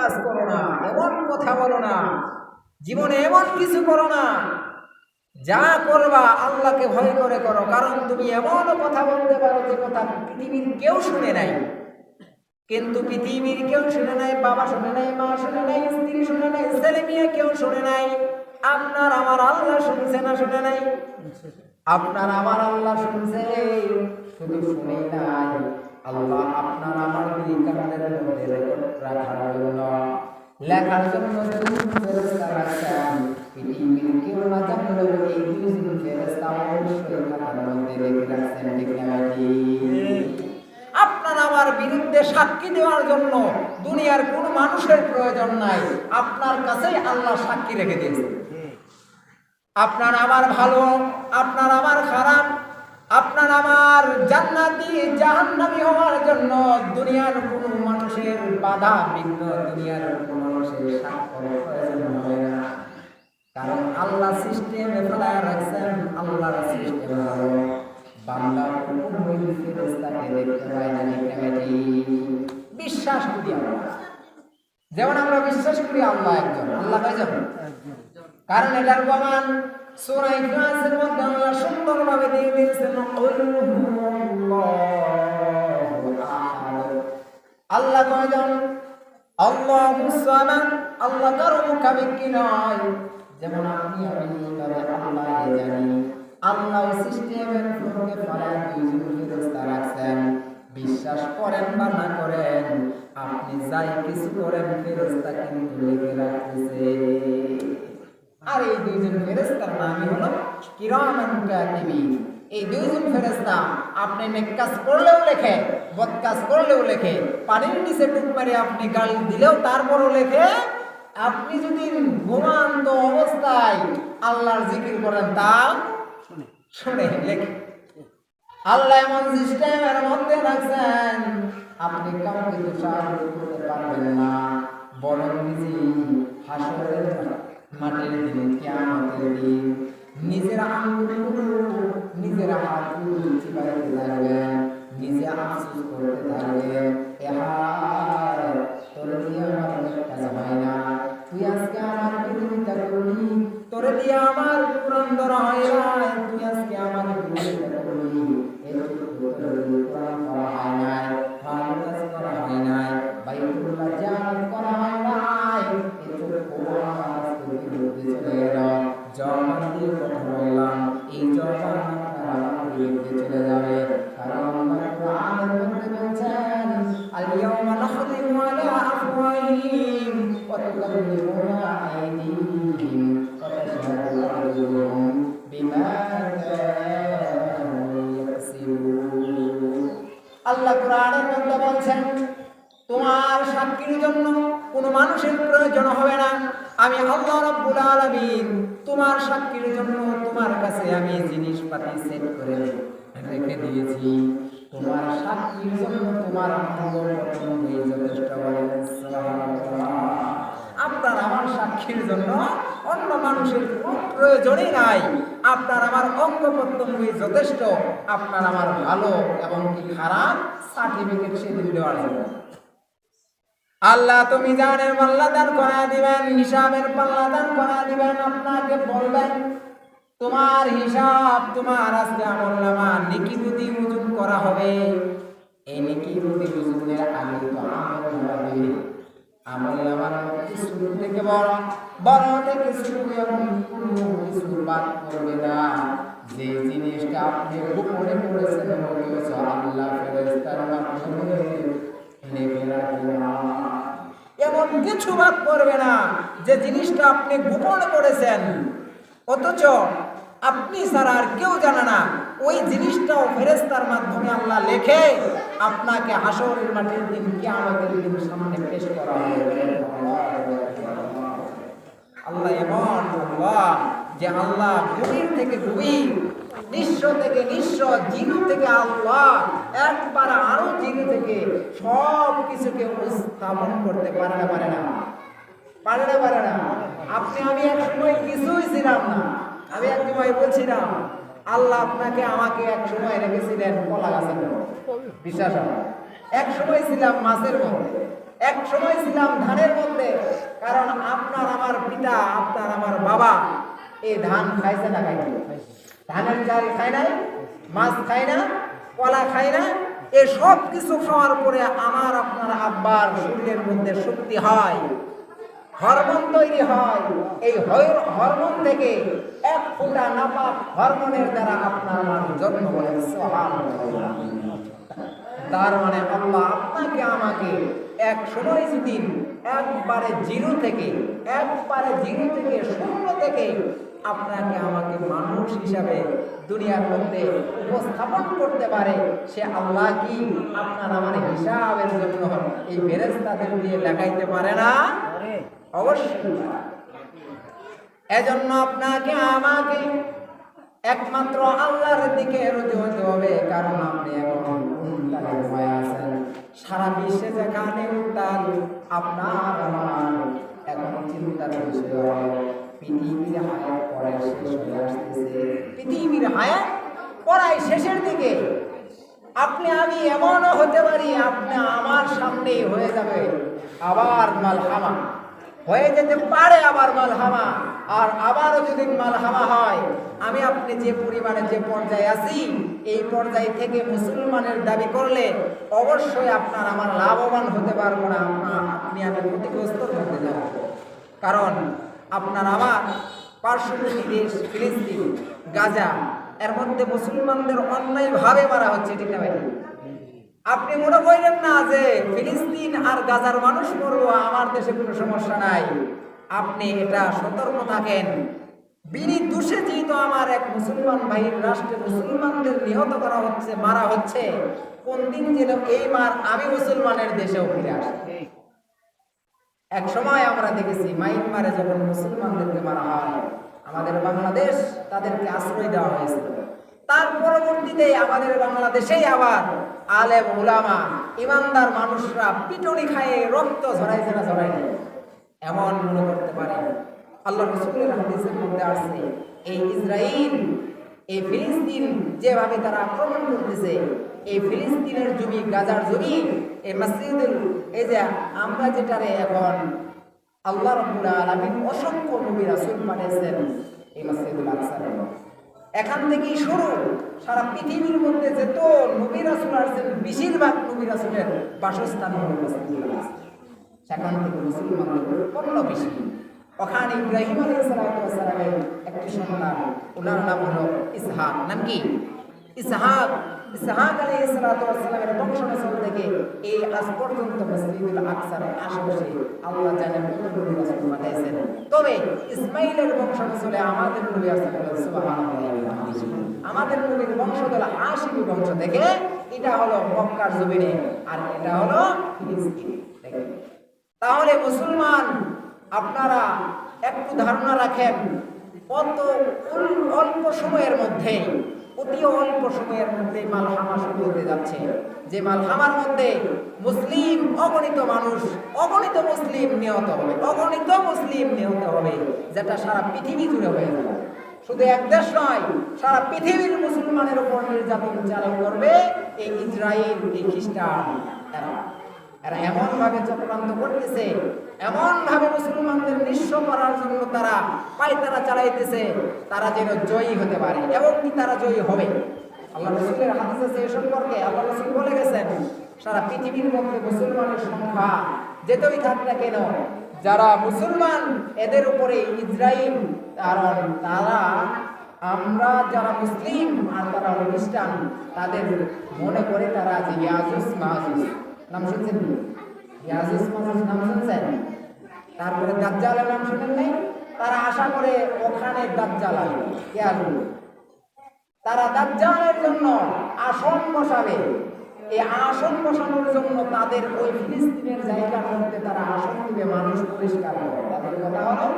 কাজ করো না, এমন কথা বলো না, জীবনে এমন কিছু করো না, যা করবা আল্লাহকে ভয় করে করো। কারণ তুমি এমন কথা বলতে পারো যে কথা পৃথিবীর কেউ শুনে নাই, কিন্তু পৃথিবীর কেউ শুনে নাই, বাবা শুনে নাই, মা শুনে নাই, স্ত্রী শুনে নাই, ছেলে মেয়ে কেউ শুনে নাই। আপনার আমার আল্লাহ শুনছে না শুনে নাই? আপনার আমার আল্লাহ শুনছে, শুধু শুনে নাই, আল্লাহ আপনার আমার দিল কানের মধ্যে রেকর্ড রাখার জন্য, লেখার জন্য ফেরেশতা রাখছেন। পৃথিবীর কেউ না জানলেও এই দুইজন ফেরেশতা অবশ্যই খাতার মধ্যে রেখে রাখছেন। ঠিক না? আপনার আমার বিরুদ্ধে সাক্ষী দেওয়ার জন্য দুনিয়ার কোনো মানুষের প্রয়োজন নাই, আপনার কাছেই আল্লাহ সাক্ষী রেখে দিয়েছে। আপনার আমার ভালো, আপনার আমার খারাপ, আপনার আমার জান্নাতি জাহান্নামী হওয়ার জন্য দুনিয়ার কোনো মানুষের বাধা বিঘ্ন, দুনিয়ার কোনো মানুষের সাক্ষর প্রয়োজন হবে না। কারণ আল্লাহ সিস্টেমে ফেলায় রাখছেন, আল্লাহর সিস্টেম হলো বান্দা কোন ফেরেশতাকে দেখতে পায় না। বিশ্বাস করি আমরা, যেমন আমরা বিশ্বাস করি আল্লাহ একজন, আল্লাহ কয়জন? কারণ এটার প্রমাণ সূরা ইখলাসের মধ্যে আল্লাহ সুন্দরভাবে দিয়ে দিয়েছেন, আল্লাহ কয়জন? আল্লাহুস সামাদ, আল্লাহ কারো মুখাপেক্ষী নয়। যেমন আপনি আমি তবে আল্লাহ জানি, আল্লাহ সিস্টেমের ফ্লোরে ফলায় দুইজন ফেরেশতা রাখছেন। বিশ্বাস করেন বা না করেন, আপনি যাই কিছু করেন ফেরেশতা কিন্তু লিখে রাখতেছে। আর এই দুইজন ফেরেশতার নামই হলো কিরামান কাতিবিন। এই দুইজন ফেরেশতা আপনি নেক কাজ করলেও লেখে, বদ কাজ করলেও লেখে, পানির নিচে ডুব মারে আপনি গালি দিলেও তারপরও লেখে। আপনি যদি ঘুমান্ত অবস্থায় আল্লাহর জিকির করেন তা শুনে লেখে। আল্লাহ এমন সিস্টেমের মধ্যে রাখছেন, আপনি কাউকে দোষারোপ করতে পারবেন না, বরং নিজেই হাসরের মাঠের দিন, কিয়ামতের দিন নিজের আঙ্গুলগুলো নিজের হাতগুলো চিবাইতে থাকবেন, নিজে আফসোস করতে থাকবেন, তোর দিয়ে আমার কাজ হয় না, তুই আজকে আমার বিরোধিতা করলি, তোর দিয়ে আমার কোরআন ধরা হয় না, তুই আজকে আমার বিরোধিতা করলি, কোরআন করা হয় নাই, ভালো কাজ করা হয় নাই, বাইতুল্লাহ জিয়ারত করা হয় নাই, জবান দিয়ে কথা বললাম, এই জবান আপনার বিরুদ্ধে চলে যাবে। কারণ আল্লাহ কোরআনের মধ্যে বলছেন, আল-ইয়াওমা নাখতিমু আলা আফওয়াহিহিম ওয়া তুকাল্লিমুনা আইদিহিম ওয়া তাশহাদু আরজুলুহুম বিমা কানু ইয়াকসিবুন। আল্লাহ কোরআনের মধ্যে বলছেন, তোমার সাক্ষীর জন্য কোনো মানুষের প্রয়োজন হবে না। আমি আল্লাহ রাব্বুল আলামিন তোমার সাক্ষীর জন্য তোমার কাছে আমি জিনিসপাতি সেট করে রেখে দিয়েছি। তোমার সাক্ষীর জন্য তোমার অঙ্গ-প্রত্যঙ্গই যথেষ্ট। আপনার আমার সাক্ষীর জন্য অন্য মানুষের কোনো প্রয়োজনই নাই। আপনার আমার অঙ্গ-প্রত্যঙ্গই যথেষ্ট আপনার আমার ভালো এবং কি খারাপ সার্টিফিকেট সেদিন দেওয়ার জন্য। আল্লাহ তুমি জানের পাল্লা দান করা দিবেন, হিসাবের পাল্লা দান করা দিবেন। আপনাকে বলবেন তোমার হিসাব, তোমার আজকে আমলনামা নেকি বুদ্ধি ওজন করা হবে। এই নেকি বুদ্ধি ওজনের আগে তো আমলনামা দিবে। আমলনামার মধ্যে শুরু থেকে বড় থেকে শুরু এবং কোনো কিছু বাদ করবে না। যে জিনিসটা আপনি গোপনে করেছেন আল্লাহ ফেরেশতার মাধ্যমে এমন কিছু বাদ করবে না যে জিনিসটা আপনি গোপন করেছেন, অথচ আপনি ছাড়া আর কেউ জানে না। ওই জিনিসটাও ফেরেশতার মাধ্যমে আল্লাহ লেখে আপনাকে হাসরের মাঠের দিন, কিয়ামতের দিন সামনে পেশ করা হবে। আল্লাহ এমন আল্লাহ যে আল্লাহ গভীর থেকে গভীর, নিঃস্ব থেকে নিঃস্ব, জিরো থেকে আল্লাহ একবার আরো জিরো থেকে সব কিছুকে উপস্থাপন করতে পারে না? পারে না? পারে না? পারে না? আপনি আমি এক সময় কিছুই ছিলাম না। আমি এক সময় বলছিলাম আল্লাহ আপনাকে আমাকে এক সময় রেখেছিলেন কলা গাছের মধ্যে, বিশ্বাস হয়। এক সময় ছিলাম মাছের মধ্যে, এক সময় ছিলাম ধানের মধ্যে, এই ধান খাইছে না খাই ধানের চাল খায় না, মাছ খায় না, কলা খায় না, এই সব কিছু খাওয়ার পরে আমার আপনার আব্বার শরীরের মধ্যে শক্তি হয়, হরমোন তৈরি হয়। এই হরমোন থেকে এক ফোঁটা নাপাক হরমোনের দ্বারা আপনার জন্ম হয়। তার মানে আল্লাহ আপনাকে আমাকে এক সময় যদি একবারে জিরো থেকে শূন্য থেকে আপনাকে আমাকে মানুষ হিসাবে দুনিয়ার মধ্যে উপস্থাপন করতে পারে, সে আল্লাহ কি আপনার আমার হিসাবের জন্য এই ফেরেশতাদের দিয়ে লেখাইতে পারে না? অবশ্যই। এজন্য আপনাকে আমাকে একমাত্র আল্লাহর দিকে রুজু হতে হবে, কারণ আপনি এখন উত্তালে হয়ে আছেন। সারা বিশ্বে যেখানে উত্তাল, আপনার আমার এখন চিন্তার বিষয় পৃথিবীর হায়াত পড়ায় শেষ হয়ে আসতেছে। পৃথিবীর হায়াত পড়ায় শেষের দিকে। আপনি আমি এমনও হতে পারি আপনি আমার সামনেই হয়ে যাবে আবার মালহামা, হয়ে যেতে পারে আবার মালহামা। আর আবারও যদি মালহামা হয়, আমি আপনি যে পরিমাণে যে পর্যায়ে আছি, এই পর্যায় থেকে মুসলমানের দাবি করলে অবশ্যই আপনার আমার লাভবান হতে পারবো না, আপনি আমি ক্ষতিগ্রস্ত হতে যাব। কারণ আপনার আমার পার্শ্ববর্তী দেশ ফিলিস্তিন, গাজা, এর মধ্যে মুসলমানদের অন্যায়ভাবে মারা হচ্ছে, ঠিক না ভাই? আপনি মনে করেন না যে ফিলিস্তিন আর গাজার মানুষ মরবো, আমার দেশে কোনো সমস্যা নাই। আপনি এটা সতর্ক থাকেন। বিনি দোষে যেহেতু আমার এক মুসলমান ভাইয়ের রাষ্ট্রে মুসলমানদের নিহত করা হচ্ছে, মারা হচ্ছে, কোন দিন যেন এই মার আমি মুসলমানের দেশেও ফিরে আসি। এক সময় আমরা দেখেছি মায়ানমারে যখন মুসলমানদেরকে মারা হয়, আমাদের বাংলাদেশ তাদেরকে আশ্রয় দেওয়া হয়েছিল। তার পরবর্তীতে আমাদের বাংলাদেশেই আবার আলেম উলামা ইমানদার মানুষরা পিটুনি খায়ে রক্ত ঝরাইছে না ঝরাই নাই, এমন মনে করতে পারে। আল্লাহ রাসূলের হাদিসের মধ্যে আসছে, এই ইসরাইল, এই ফিলিস্তিন যেভাবে তারা আক্রমণ করতেছে, এই ফিলিস্তিনের জমি, গাজার জমি, এই মসজিদুল, এই যে আমরা যেটারে এখন আল্লাহ রাব্বুল আলামিন অসংখ্য নবী রাসূল পাঠিয়েছেন এই মসজিদুল আকসারে, এখান থেকেই শুরু। সারা পৃথিবীর মধ্যে যত নবী রাসূল আসছেন, বেশিরভাগ নবী রাসূলের বাসস্থান হলো মসজিদুল আকসা। সেখান থেকে মুসলমানদের পণ্য বেশি। ওখানে ইব্রাহিম আলাইহিস সালামের একটি সন্তান, ওনার নাম হলো ইসহাক। নাম কি? ইসহাক আলাইহিস সালামের বংশনসল থেকে এই আজ পর্যন্ত মসজিদুল আকসার আশেপাশে আল্লাহ জানেন কত নবী রাসূল পাঠিয়েছেন। তবে ইসমাইলের বংশনসলে আমাদের নবী আসছেন, সুবহানাল্লাহ। আমাদের নবীর বংশধর হাশিমি বংশ থেকে, এটা হলো মক্কার জমিনে, আর এটা হলো ফিলিস্তিন। তাহলে মুসলমান আপনারা একটু ধারণা রাখেন, অত অল্প সময়ের মধ্যে, অতি অল্প সময়ের মধ্যে মালহামা শুরু হতে যাচ্ছে। যে মালহামার মধ্যে মুসলিম অগণিত মানুষ, অগণিত মুসলিম নিহত হবে, যেটা সারা পৃথিবী জুড়ে হয়ে যাবে। শুধু এক দেশ নয়, সারা পৃথিবীর মুসলমানের উপর নির্যাতন চালু করবে এই ইসরায়েল, এই খ্রিস্টান। এরা এমন ভাবে চক্রান্ত করতেছে, এমন ভাবে মুসলমানদের নিঃস্ব করার জন্য তারা পায়তারা চালাইতেছে, তারা যেন জয়ী হতে পারে, এবং কি তারা জয়ী হবে। আল্লাহ রাসূলের হাদিস আছে এ সম্পর্কে। আল্লাহ রাসূল বলে গেছেন, সারা পৃথিবীর মধ্যে মুসলমানের সংখ্যা যেতই থাক না কেন, যারা মুসলমান এদের উপরে ইসরায়েল, কারণ তারা, আমরা যারা মুসলিম আর তারা খ্রিস্টান, তাদের মনে করে তারা যে ইয়াজুজ মাজুজ নাম শুনছেন? ইয়াজুজ মাজুজ নাম শুনছেন? তারপরে দাজ্জালের নাম শুনেন নাই? তারা আশা করে ওখানে দাজ্জাল আসবে, ইয়াজুজ। তারা দাজ্জালের জন্য আসন বসাবে। এই আসন বসানোর জন্য তাদের ওই ফিলিস্তিনের জায়গার মধ্যে তারা আসন দিবে, মানুষ পরিষ্কার করে। তাদের কথা হলো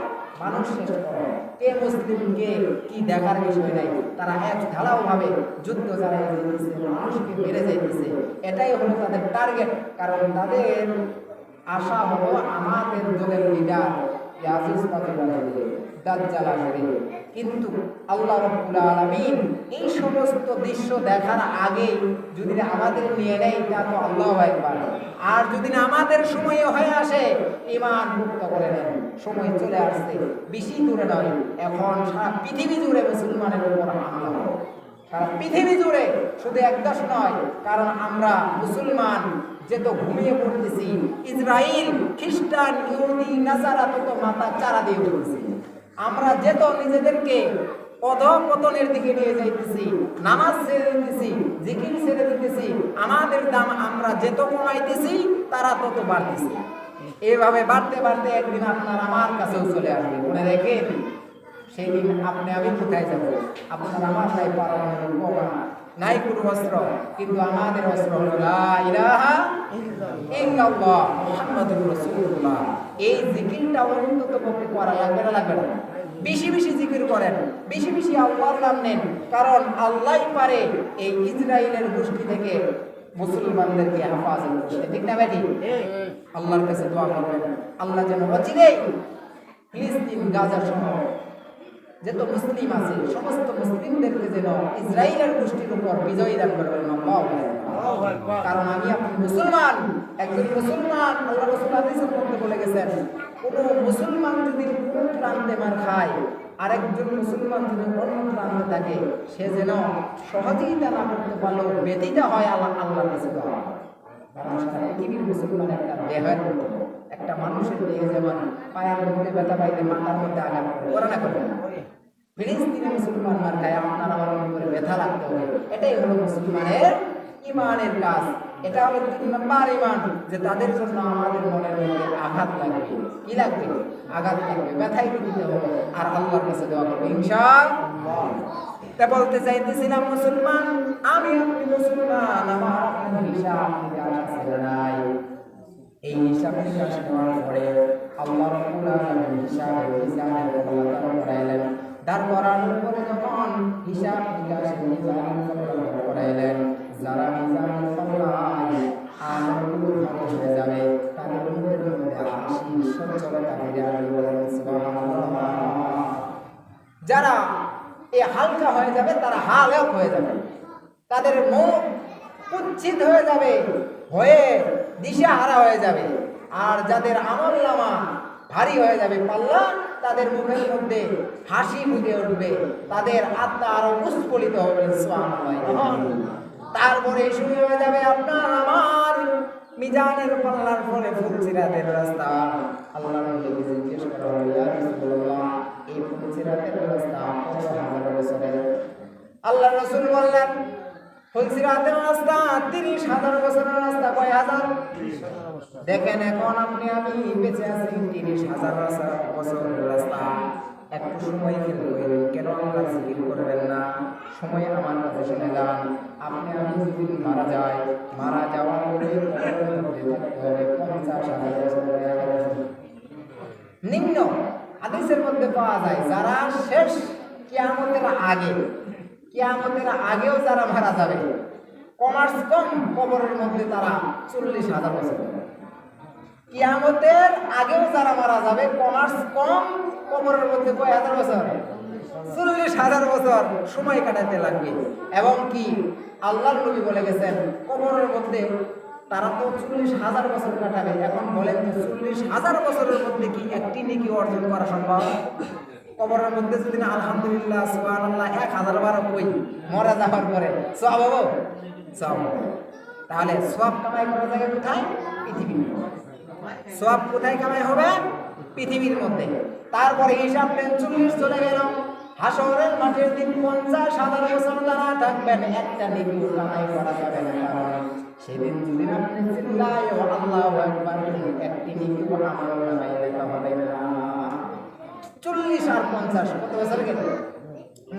মানুষ শেষ করে, কে মুসলিম কে কি দেখার বিষয় নাই। তারা এক ঢালাও ভাবে যুদ্ধ চালাই যাইতেছে, মানুষকে মেরে যাইতেছে। এটাই হলো তাদের টার্গেট। কারণ তাদের আশা হলো আমাদের দলের লিডার ইয়াজুজ মাজুজ আসবে, দাজ্জাল আসবে। কিন্তু আল্লাহ রাব্বুল আলামিন এই সমস্ত দৃশ্য দেখার আগে যদি আমাদের নিয়ে নেয় তা তো আল্লাহু আকবার। আর যদি আমাদের সময় হয়ে আসে ঈমান মুক্ত করে নেন, সময় চলে আসছে, বেশি দূরে নয়, এখন সারা পৃথিবী জুড়ে মুসলমানের উপর হামলা হবে। সারা পৃথিবী জুড়ে, শুধু এক দেশ নয়, কারণ আমরা মুসলমান যে তো ঘুমিয়ে পড়তেছি, ইসরায়েল খ্রিস্টান ইহুদি নাসারা তো মাথা চারা দিয়ে উঠতেছি। আমরা যে তো নিজেদেরকে অধঃপতনের দিকে নিয়ে যাইতেছি, নামাজ ছেড়ে দিতেছি, জিকির ছেড়ে দিতেছি, আমাদের দাম আমরা যেত কমাইতেছি তারা তত বাড়তেছি। এইভাবে বাড়তে বাড়তে একদিন আপনার আমার কাছেও চলে আসবে। মনে রেখে সেই দিন আপনি আমি কোথায় যাব? আপনার আমার নাই পারমাণবিক বোমা, নাই কোনো অস্ত্র, কিন্তু আমাদের অস্ত্র হলো লা ইলাহা ইল্লাল্লাহ মুহাম্মাদুর রাসূলুল্লাহ। এই জিকিরটা অন্তত পক্ষে করা লাগবে না, লাগবে না? বেশি বেশি জিকির করেন, বেশি বেশি আল্লাহর নাম নেন, কারণ আল্লাহই পারে এই ইসরায়েলের গোষ্ঠী থেকে মুসলমানদেরকে হেফাজত করতে। ঠিক না বেটি? আল্লাহর কাছে দোয়া করবেন আল্লাহ যেন অচিরেই ফিলিস্তিন, গাজা সহ যত মুসলিম আছে সমস্ত মুসলিমদেরকে যেন ইসরায়েলের গোষ্ঠীর উপর বিজয়ী দান করবেন। কারণ আমি আপনি মুসলমান, একজন মুসলমান, আল্লাহ রাসূল হাদিসের মধ্যে বলে গেছেন, কোন মুসলমান যদি কোন প্রান্তে মার খায়, আরেকজন মুসলমান যদি অন্য প্রান্তে থাকে, সে যেন সহজেই তা না করতে পারলো ব্যতীত হয় আল্লাহর কাছে দোয়া। কারণ সারা পৃথিবীর মুসলমান একটা দেহের মতো, একটা মানুষের দেহে যেমন পায়ের মধ্যে ব্যথা পাইলে মাথার মধ্যে আঘাত করে না করে, ফিলিস্তিনি মুসলমান মার খায় আপনার আমার উপরে ব্যথা লাগতে হবে। এটাই হলো মুসলমানের ইমানের কাজ। এটা হলো 3 নম্বর ইমান, যে তাদের জন্য আমাদের মনের মধ্যে আঘাত লাগবে। কি লাগবে? আঘাত লাগবে, ব্যথাই দিতে হবে, আর আল্লাহর কাছে দোয়া করবে ইনশাআল্লাহ। তা বলতে চাইতেছিলাম, মুসলমান আমি আপনি মুসলমান, আমার আপনার হিসাব নিকাশ নাই। এই হিসাব নিকাশ নেওয়ার পরে আল্লাহ রাব্বুল আলামিন হিসাবের মিজানের কথা করাইলেন। দাঁড় করানোর পরে যখন হিসাব নিকাশ করাইলেন, যারা মিজানের পাল্লায় আমলগুলো হয়ে যাবে তাদের মধ্যে হাসি সচ্ছলতা ফিরে আসবে। সুবহানাল্লাহ। যারা এ হালকা হয়ে যাবে তারা হালক হয়ে যাবে, তাদের মুখ কুচ্ছিত হয়ে যাবে, হয়ে দিশাহারা হয়ে যাবে। আর যাদের আমলনামা ভারী হয়ে যাবে পাল্লা, তাদের মুখের মধ্যে হাসি ফুটে উঠবে, তাদের আত্মা আরো উৎফুল্লিত হবে। সুবহানাল্লাহ। তারপরে শুরু হয়ে যাবে আপনার আমার মিজানের পাল্লার পরে ফুলসিরাতের রাস্তা। আল্লাহ নবীকে জিজ্ঞেস করা হলো, ইয়া রাসূলুল্লাহ, এই ফুলসিরাতের রাস্তা কত হাজার বছরের? আল্লাহ রাসূল বললেন, ফুলসিরাতের রাস্তা 30,000 বছরের রাস্তা। কয় হাজার? দেখেন এখন আপনি আমি বেঁচে আছি 30,000 বছরের রাস্তা। একটু সময় কেন আমরা জিকির করবেন না? সময় আমার কাছে শুনে যান। আপনি আমি যদি মারা যায়, মারা যাওয়ার পরে 50,000 বছর নিম্ন হাদিসের মধ্যে পাওয়া যায়। যারা শেষ কিয়ামতের আগে, কিয়ামতের আগেও যারা মারা যাবে, কমার্স কম কবরের মধ্যে তারা 40,000 বছর। কিয়ামতের আগেও যারা মারা যাবে, কমার্স কম কবরের মধ্যে কয় হাজার বছর? 40,000 বছর সময় কাটাতে লাগবে। এবং কি আল্লাহর নবী বলে গেছেন, কবরের মধ্যে তারা তো 40,000 বছর কাটাবে। এখন বলেন তো 40,000 বছরের মধ্যে কি একটি নেকি অর্জন করা সম্ভব? কবরের মধ্যে যদি না আলহামদুলিল্লাহ সুবহানাল্লাহ 1000 বার কই মরা যাওয়ার পরে সওয়াব হবে? সওয়াব হবে। তাহলে সওয়াব কামাই করা যায় কোথায়? পৃথিবীর মধ্যে। সওয়াব কোথায় কামাই হবে? পৃথিবীর মধ্যে। তারপরে হিসাব নেন, 40 চলে গেল। হাসরের মাঠের দিন 50,000 বছর যারা থাকবেন, একটা নেকিও কামাই করা যাবে না। কারণ সেদিন যদি আপনি চিল্লায় আল্লাহু আকবার, একটি নেকিও আমল নামায় লেখা হবে না। 40 আর 50 কত বছর গেল?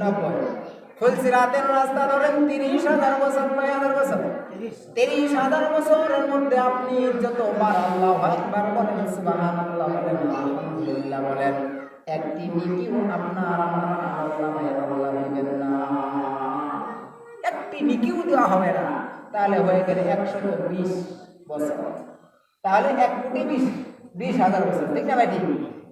90। ফুলসিরাতের রাস্তা ধরেন 30,000 বছর, 9,000 বছর। 30,000 বছরের মধ্যে আপনি যতবার আল্লাহু আকবার বলেন, সুবহানাল্লাহ বলেন, আলহামদুলিল্লাহ বলেন, একটি নেকিও আপনার আমার আমলনামায় আল্লাহ দিবেন না। একটি নেকিও দেওয়া হবে না। তাহলে হয়ে গেলে 120 বছর। তাহলে 1,20,000 বছর। ঠিক না ভাই? ঠিক।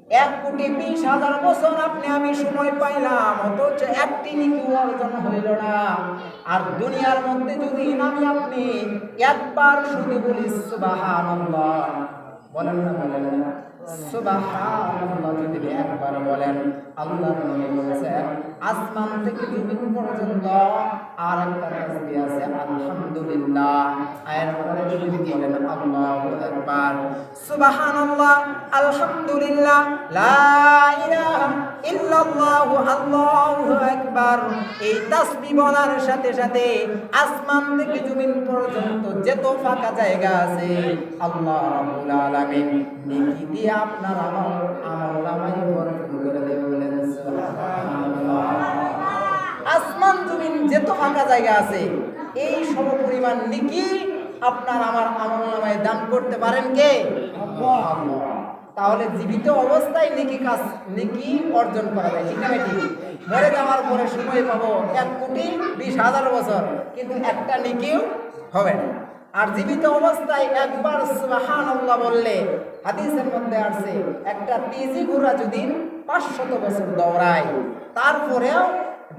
1,20,000 বছর আপনি আমি সময় পাইলাম, অথচ একটি নেকি অর্জন হইল না। আর দুনিয়ার মধ্যে যদি আমি আপনি একবার শুধু বলি সুবহানাল্লাহ, বলেন না বলেন না সুবহানাল্লাহ, যদি একবার বলেন, আল্লাহর নবী বলেছেন আসমান থেকে জমিন পর্যন্ত আর একটা তাসবিহ আছে আলহামদুলিল্লাহ, এর পরে যদি বলেন আল্লাহু আকবার, সুবহানাল্লাহ, আলহামদুলিল্লাহ, লা ইলাহা ইল্লাল্লাহু, আল্লাহু আকবার, এই তাসবিহ বলার সাথে সাথে আসমান থেকে জমিন পর্যন্ত যত ফাঁকা জায়গা আছে আল্লাহ রাব্বুল আলামিন নেকি দিয়ে আপনার আমলনামায় ভরপুর করে দেবে। বলেন সুবহানাল্লাহ। আসমান জমিন যত ফাঁকা জায়গা আছে এই সমপরিমাণ নেকি আপনার আমার আমলনামায় দান করতে পারেন কে? আল্লাহ। তাহলে জীবিত অবস্থায় নেকি অর্জন করা যায়, ঠিক না ঠিক? মরে যাওয়ার পরে সময় পাবো 1,20,000 বছর, কিন্তু একটা নেকিও হবে না। আর জীবিত অবস্থায় একবার সুবহানাল্লাহ বললে হাদিসের মধ্যে আছে একটা তেজি ঘোড়া যদি 500 বছর দৌড়ায়, তারপরেও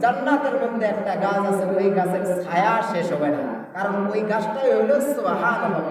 জান্নাতের মধ্যে একটা গাছ আছে, ওই গাছের ছায়া শেষ হবে না, কারণ ওই গাছটাই হলো সুবহানাল্লাহ।